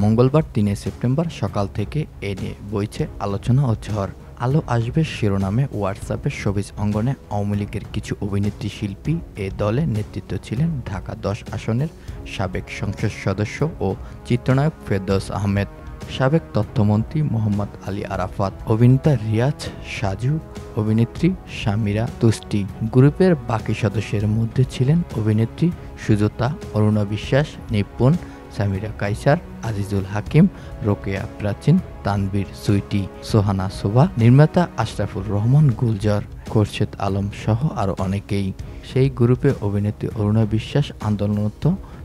মঙ্গলবার ৩ সেপ্টেম্বর সকাল থেকে এ নিয়ে বইছে আলোচনা ও ঝড়। আলো আসবে শিরোনামে হোয়াটসঅ্যাপের শোবিজ অঙ্গনে আওয়ামী লীগের কিছু অভিনেত্রী শিল্পী এ দলে নেতৃত্ব ছিলেন ঢাকা ১০ আসনের সাবেক সংসদ সদস্য ও চিত্রনায়ক ফেরদৌস আহমেদ, সাবেক তথ্যমন্ত্রী মোহাম্মদ আলী আরাফাত, অভিনেতা রিয়াজ সাজু, অভিনেত্রী সামিরা তুষ্টি। গ্রুপের বাকি সদস্যের মধ্যে ছিলেন অভিনেত্রী সুজাতা, অরুণা বিশ্বাস, নিপুণ, সামিরা কায়সার, আজিজুল হাকিম, রোকেয়া প্রাচীন, তানভীর সুইটি, সোহানা শোভা, নির্মাতা আশরাফুর রহমান গুলজার, খোরশেদ আলম সহ আরও অনেকেই। সেই গ্রুপে অভিনেত্রী অরুণা বিশ্বাস আন্দোলনরত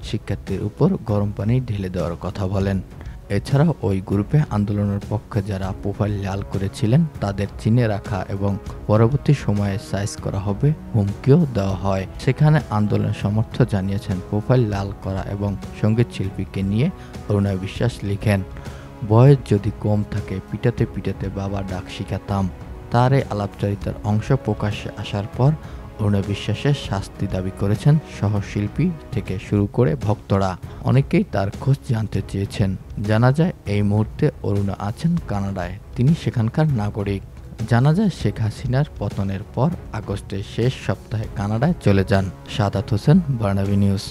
শিক্ষার্থীর উপর গরম পানি ঢেলে দেওয়ার কথা বলেন। এছাড়াও ওই গ্রুপে আন্দোলনের পক্ষে যারা প্রোফাইল লাল করেছিলেন তাদের চিনে রাখা এবং পরবর্তী সময়ে সাইজ করা হবে হুমকিও দেওয়া হয়। সেখানে আন্দোলনের সমর্থন জানিয়েছেন প্রোফাইল লাল করা এবং সঙ্গীত শিল্পীকে নিয়ে অরুণা বিশ্বাস লিখেন, বয়স যদি কম থাকে পিটাতে পিটাতে বাবা ডাক শিখাতাম। তার এই আলাপচারিতার অংশ প্রকাশ্যে আসার পর অরুণা বিশ্বাসের শাস্তি দাবি করেছেন সহশিল্পী থেকে শুরু করে ভক্তরা। অনেকেই তার খোঁজ জানতে চেয়েছেন। জানা যায় এই মুহূর্তে অরুণা আছেন কানাডায়, তিনি সেখানকার নাগরিক। জানা যায় শেখ হাসিনার পতনের পর আগস্টের শেষ সপ্তাহে কানাডায় চলে যান। সাদাত হোসেন, বার্নাবী নিউজ।